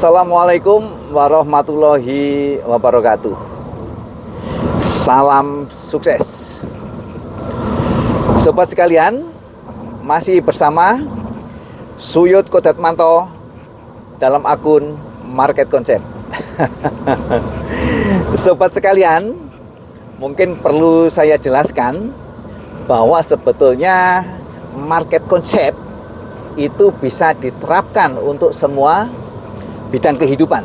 Assalamualaikum warahmatullahi wabarakatuh. Salam sukses. Sobat sekalian, masih bersama Suyut Kodatmanto dalam akun Market Concept. Sobat sekalian, mungkin perlu saya jelaskan bahwa sebetulnya market concept itu bisa diterapkan untuk semua bidang kehidupan.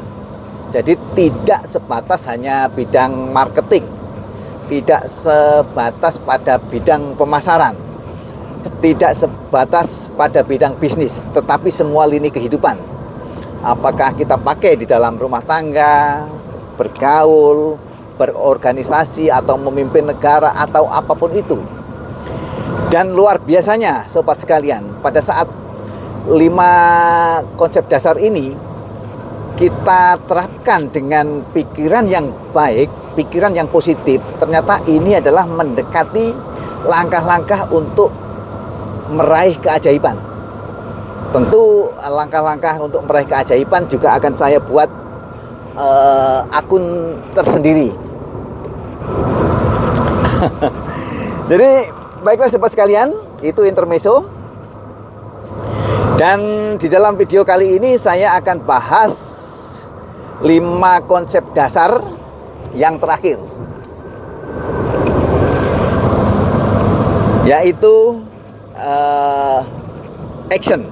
Jadi tidak sebatas hanya bidang marketing, tidak sebatas pada bidang pemasaran, tidak sebatas pada bidang bisnis, tetapi semua lini kehidupan. Apakah kita pakai di dalam rumah tangga, bergaul, berorganisasi, atau memimpin negara, atau apapun itu. Dan luar biasanya sobat sekalian, pada saat 5 konsep dasar ini kita terapkan dengan pikiran yang baik, pikiran yang positif, ternyata ini adalah mendekati langkah-langkah untuk meraih keajaiban. Tentu langkah-langkah untuk meraih keajaiban juga akan saya buat akun tersendiri. Jadi baiklah sobat sekalian, itu intermezzo. Dan di dalam video kali ini saya akan bahas 5 konsep dasar yang terakhir, yaitu action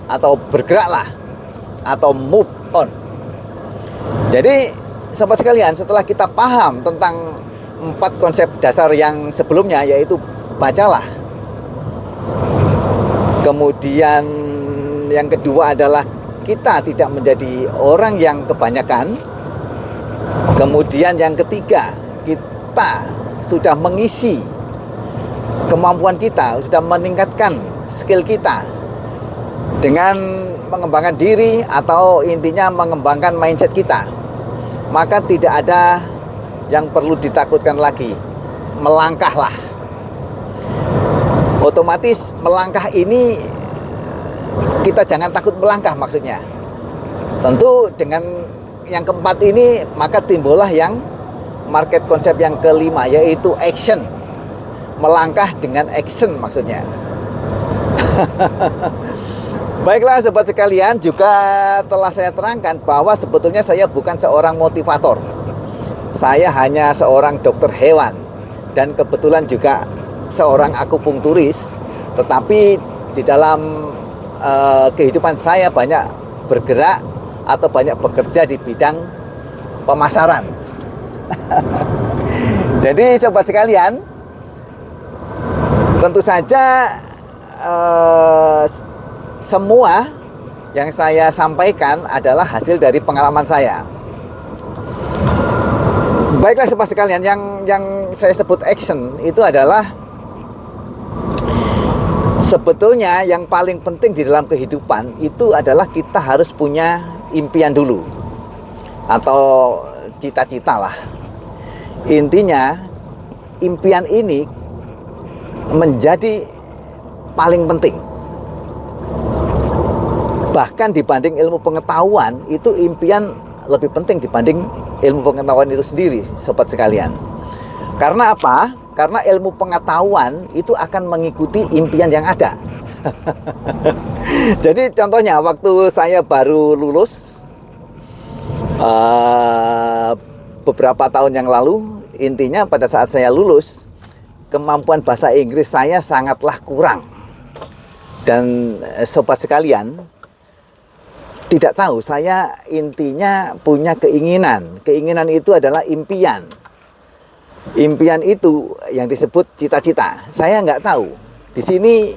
atau bergeraklah atau move on. Jadi sobat sekalian, setelah kita paham tentang 4 konsep dasar yang sebelumnya, yaitu bacalah, kemudian yang kedua adalah kita tidak menjadi orang yang kebanyakan. Kemudian yang ketiga, kita sudah mengisi kemampuan kita, sudah meningkatkan skill kita dengan mengembangkan diri, atau intinya mengembangkan mindset kita. Maka tidak ada yang perlu ditakutkan lagi. Melangkahlah. Otomatis melangkah ini, kita jangan takut melangkah maksudnya. Tentu dengan yang keempat ini, maka timbullah yang market konsep yang kelima, yaitu action. Melangkah dengan action maksudnya. Baiklah sobat sekalian, juga telah saya terangkan bahwa sebetulnya saya bukan seorang motivator. Saya hanya seorang dokter hewan, dan kebetulan juga seorang akupunkturis. Tetapi di dalam kehidupan saya banyak bergerak atau banyak bekerja di bidang pemasaran. Jadi sobat sekalian, tentu saja semua yang saya sampaikan adalah hasil dari pengalaman saya. Baiklah sobat sekalian, yang saya sebut action itu adalah sebetulnya yang paling penting di dalam kehidupan itu adalah kita harus punya impian dulu, atau cita-cita lah. Intinya impian ini menjadi paling penting. Bahkan dibanding ilmu pengetahuan, itu impian lebih penting dibanding ilmu pengetahuan itu sendiri, sobat sekalian. Karena apa? Karena ilmu pengetahuan itu akan mengikuti impian yang ada. Jadi contohnya, waktu saya baru lulus beberapa tahun yang lalu, intinya pada saat saya lulus, kemampuan bahasa Inggris saya sangatlah kurang. Dan sobat sekalian, tidak tahu, saya intinya punya keinginan. Keinginan itu adalah impian. Impian itu yang disebut cita-cita. Saya nggak tahu. Di sini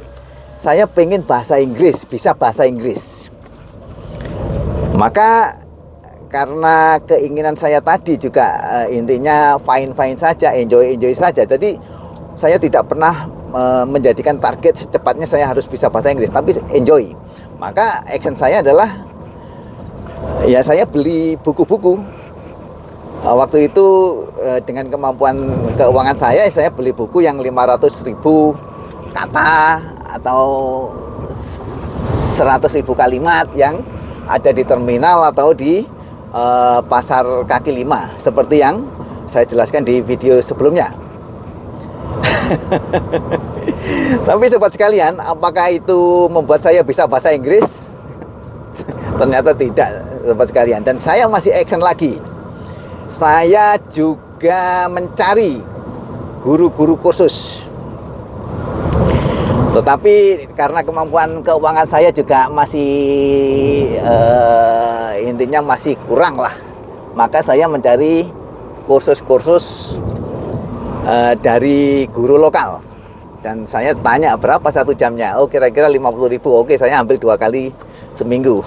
saya pengen bahasa Inggris, bisa bahasa Inggris. Maka karena keinginan saya tadi juga intinya fine-fine saja, enjoy saja. Jadi saya tidak pernah menjadikan target secepatnya saya harus bisa bahasa Inggris, tapi enjoy. Maka action saya adalah, ya saya beli buku-buku. Waktu itu dengan kemampuan keuangan saya beli buku yang 500.000 kata atau 100.000 kalimat yang ada di terminal atau di pasar kaki lima, seperti yang saya jelaskan di video sebelumnya. Tapi sobat sekalian, apakah itu membuat saya bisa bahasa Inggris? Ternyata tidak, sobat sekalian. Dan saya masih action lagi. Saya juga mencari guru-guru kursus. Tetapi karena kemampuan keuangan saya juga masih intinya masih kurang lah, maka saya mencari kursus-kursus dari guru lokal. Dan saya tanya berapa satu jamnya. Oh, kira-kira 50.000. Oke, saya ambil 2 kali seminggu.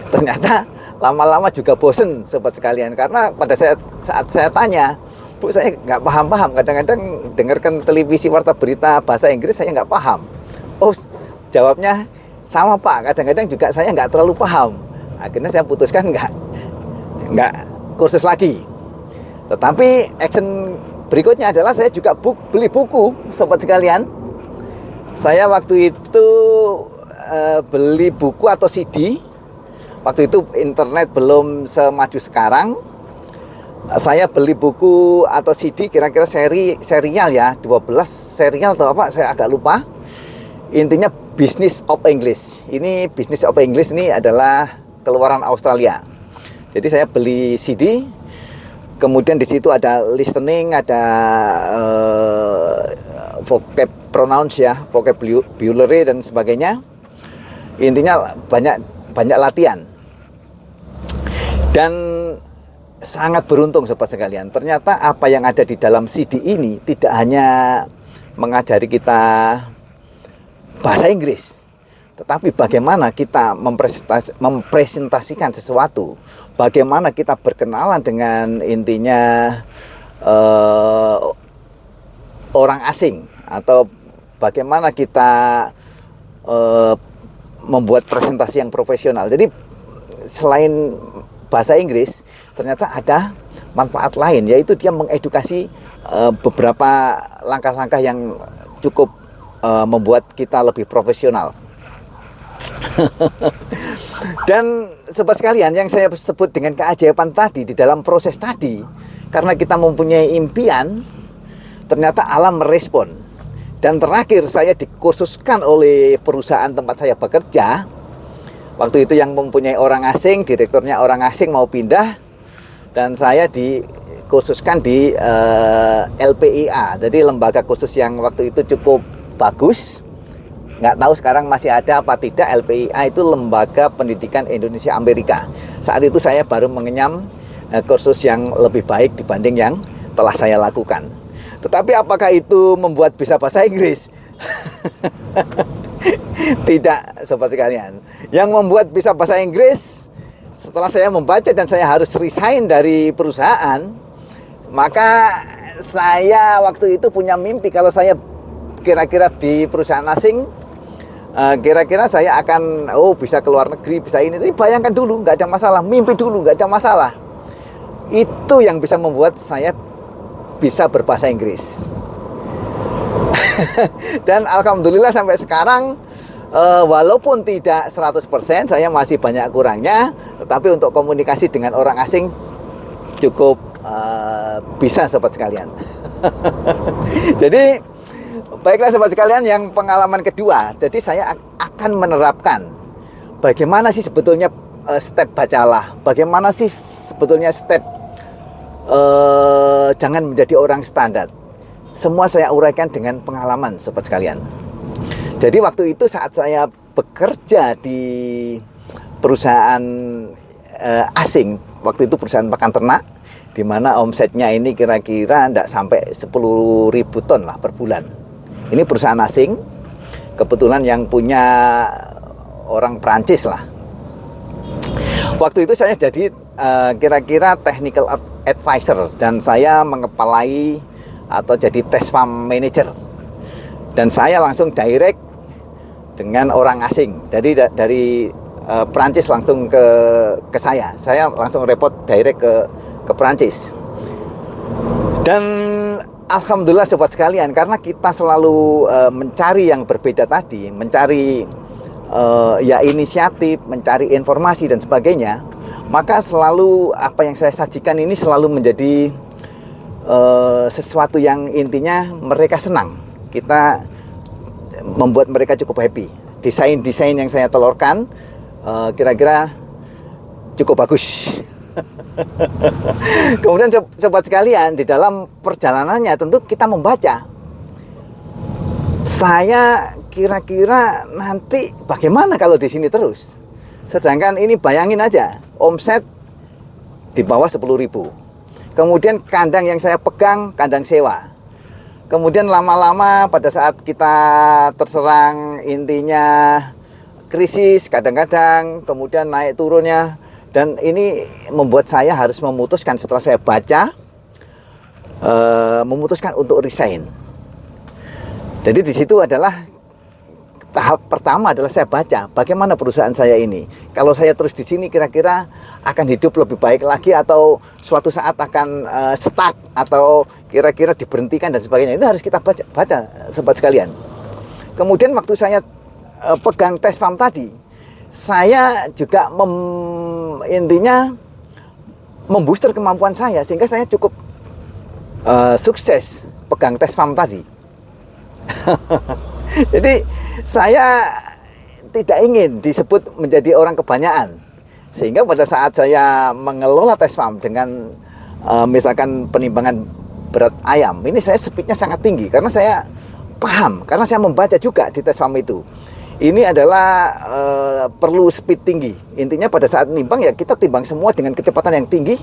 Ternyata lama-lama juga bosen, sobat sekalian. Karena pada saat saya tanya, Bu, saya nggak paham-paham. Kadang-kadang dengarkan televisi warta berita bahasa Inggris, saya nggak paham. Oh, jawabnya sama Pak. Kadang-kadang juga saya nggak terlalu paham. Akhirnya saya putuskan nggak kursus lagi. Tetapi action berikutnya adalah saya juga beli buku, sobat sekalian. Saya waktu itu beli buku atau CD. Waktu itu internet belum semaju sekarang. Saya beli buku atau CD kira-kira serial ya, 12 serial atau apa, saya agak lupa. Intinya Business of English. Ini Business of English ini adalah keluaran Australia. Jadi saya beli CD. Kemudian di situ ada listening, ada vocab pronounce ya, vocabulary dan sebagainya. Intinya banyak latihan. Dan sangat beruntung sobat sekalian. Ternyata apa yang ada di dalam CD ini tidak hanya mengajari kita bahasa Inggris, tetapi bagaimana kita mempresentasikan sesuatu, bagaimana kita berkenalan dengan intinya orang asing, atau bagaimana kita membuat presentasi yang profesional. Jadi selain bahasa Inggris, ternyata ada manfaat lain, yaitu dia mengedukasi beberapa langkah-langkah yang cukup membuat kita lebih profesional. Dan sobat sekalian, yang saya sebut dengan keajaiban tadi di dalam proses tadi, karena kita mempunyai impian, ternyata alam merespon. Dan terakhir saya dikhususkan oleh perusahaan tempat saya bekerja. Waktu itu yang mempunyai orang asing, direkturnya orang asing mau pindah, dan saya dikhususkan di LPIA. Jadi lembaga khusus yang waktu itu cukup bagus. Nggak tahu sekarang masih ada apa tidak. LPIA itu Lembaga Pendidikan Indonesia Amerika. Saat itu saya baru mengenyam kursus yang lebih baik dibanding yang telah saya lakukan. Tetapi apakah itu membuat bisa bahasa Inggris? Tidak, sobat sekalian. Yang membuat bisa bahasa Inggris, setelah saya membaca dan saya harus resign dari perusahaan, maka saya waktu itu punya mimpi kalau saya kira-kira di perusahaan asing, kira-kira saya akan bisa keluar negeri, bisa ini. Tapi bayangkan dulu, nggak ada masalah. Mimpi dulu, nggak ada masalah. Itu yang bisa membuat saya bisa berbahasa Inggris. Dan alhamdulillah sampai sekarang, walaupun tidak 100%, saya masih banyak kurangnya, tetapi untuk komunikasi dengan orang asing cukup bisa, sobat sekalian. Jadi baiklah sobat sekalian, yang pengalaman kedua. Jadi saya akan menerapkan bagaimana sih sebetulnya step bacalah, bagaimana sih sebetulnya step jangan menjadi orang standar. Semua saya uraikan dengan pengalaman, sobat sekalian. Jadi waktu itu saat saya bekerja di perusahaan asing, waktu itu perusahaan pakan ternak, di mana omsetnya ini kira-kira tidak sampai 10.000 ton lah per bulan. Ini perusahaan asing, kebetulan yang punya orang Prancis lah. Waktu itu saya jadi kira-kira technical advisor, dan saya mengepalai atau jadi test farm manager. Dan saya langsung direct dengan orang asing. Jadi dari Prancis langsung ke saya. Saya langsung report direct ke Prancis. Dan alhamdulillah sobat sekalian, karena kita selalu mencari yang berbeda tadi, mencari ya inisiatif, mencari informasi dan sebagainya, maka selalu apa yang saya sajikan ini selalu menjadi sesuatu yang intinya mereka senang. Kita membuat mereka cukup happy. Desain-desain yang saya telurkan kira-kira cukup bagus. Kemudian sobat sekalian, di dalam perjalanannya tentu kita membaca, saya kira-kira nanti bagaimana kalau di sini terus. Sedangkan ini bayangin aja, omset di bawah 10.000. Kemudian kandang yang saya pegang kandang sewa. Kemudian lama-lama pada saat kita terserang intinya krisis kadang-kadang, kemudian naik turunnya. Dan ini membuat saya harus memutuskan setelah saya baca, memutuskan untuk resign. Jadi di situ adalah tahap pertama adalah saya baca bagaimana perusahaan saya ini. Kalau saya terus di sini kira-kira akan hidup lebih baik lagi atau suatu saat akan stuck atau kira-kira diberhentikan dan sebagainya. Itu harus kita baca sobat sekalian. Kemudian waktu saya pegang tes farm tadi, saya juga intinya membooster kemampuan saya sehingga saya cukup sukses pegang tes farm tadi. Jadi saya tidak ingin disebut menjadi orang kebanyakan, sehingga pada saat saya mengelola tes farm dengan misalkan penimbangan berat ayam, ini saya speednya sangat tinggi karena saya paham, karena saya membaca juga di tes farm itu. Ini adalah perlu speed tinggi. Intinya pada saat nimbang ya kita timbang semua dengan kecepatan yang tinggi.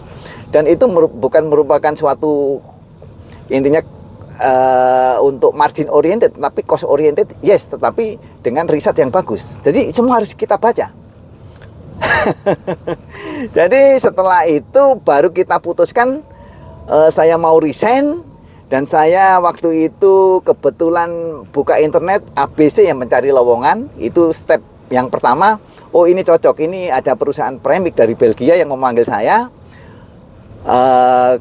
Dan itu bukan merupakan suatu intinya untuk margin oriented, tapi cost oriented, yes, tetapi dengan riset yang bagus. Jadi semua harus kita baca. Jadi setelah itu baru kita putuskan saya mau resign. Dan saya waktu itu kebetulan buka internet ABC yang mencari lowongan. Itu step yang pertama. Oh ini cocok, ini ada perusahaan premix dari Belgia yang memanggil saya.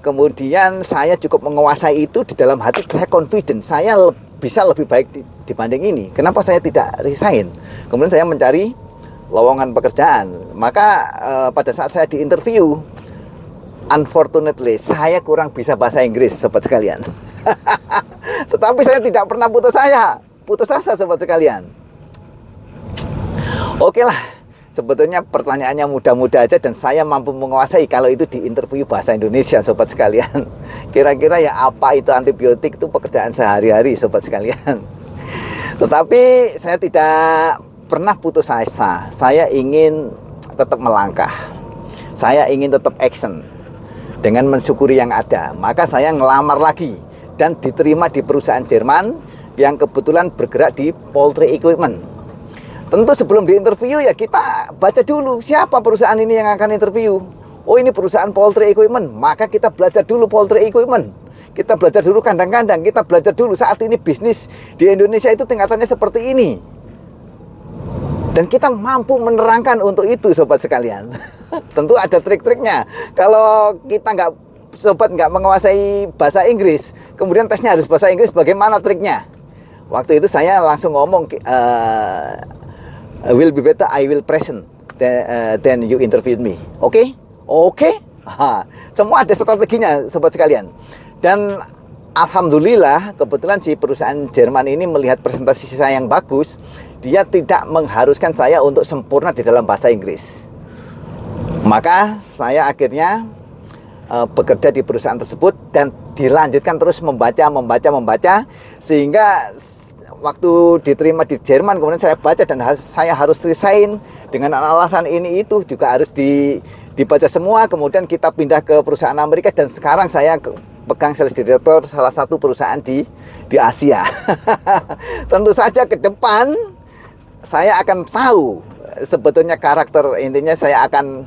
Kemudian saya cukup menguasai itu di dalam hati. Saya confident, saya bisa lebih baik dibanding ini. Kenapa saya tidak resign? Kemudian saya mencari lowongan pekerjaan. Maka pada saat saya di interview, unfortunately, saya kurang bisa bahasa Inggris, sobat sekalian. Tetapi saya tidak pernah putus asa, sobat sekalian. Oke lah, sebetulnya pertanyaannya mudah-mudah aja dan saya mampu menguasai kalau itu di interview bahasa Indonesia, sobat sekalian. Kira-kira ya apa itu antibiotik, itu pekerjaan sehari-hari, sobat sekalian. Tetapi saya tidak pernah putus asa. Saya ingin tetap melangkah. Saya ingin tetap action. Dengan mensyukuri yang ada, maka saya ngelamar lagi dan diterima di perusahaan Jerman yang kebetulan bergerak di poultry equipment. Tentu sebelum diinterview ya kita baca dulu siapa perusahaan ini yang akan interview. Oh ini perusahaan poultry equipment, maka kita belajar dulu poultry equipment. Kita belajar dulu kandang-kandang, kita belajar dulu saat ini bisnis di Indonesia itu tingkatannya seperti ini. Dan kita mampu menerangkan untuk itu, sobat sekalian. Tentu ada trik-triknya. Kalau kita sobat nggak menguasai bahasa Inggris, kemudian tesnya harus bahasa Inggris, bagaimana triknya? Waktu itu saya langsung ngomong, will be better I will present then you interview me. Oke? Semua ada strateginya, sobat sekalian. Dan alhamdulillah kebetulan si perusahaan Jerman ini melihat presentasi saya yang bagus. Dia tidak mengharuskan saya untuk sempurna di dalam bahasa Inggris. Maka saya akhirnya bekerja di perusahaan tersebut dan dilanjutkan terus membaca sehingga waktu diterima di Jerman kemudian saya baca dan saya harus resign dengan alasan ini itu juga harus dibaca semua. Kemudian kita pindah ke perusahaan Amerika dan sekarang saya pegang sales director salah satu perusahaan di Asia. Tentu saja ke depan saya akan tahu sebetulnya karakter, intinya saya akan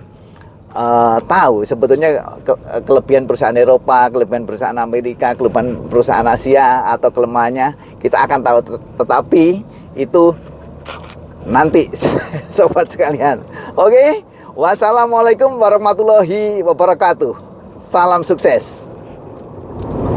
tahu sebetulnya kelebihan perusahaan Eropa, kelebihan perusahaan Amerika, kelebihan perusahaan Asia atau kelemahannya kita akan tahu. Tetapi itu nanti sobat sekalian. Oke, wassalamualaikum warahmatullahi wabarakatuh. Salam sukses.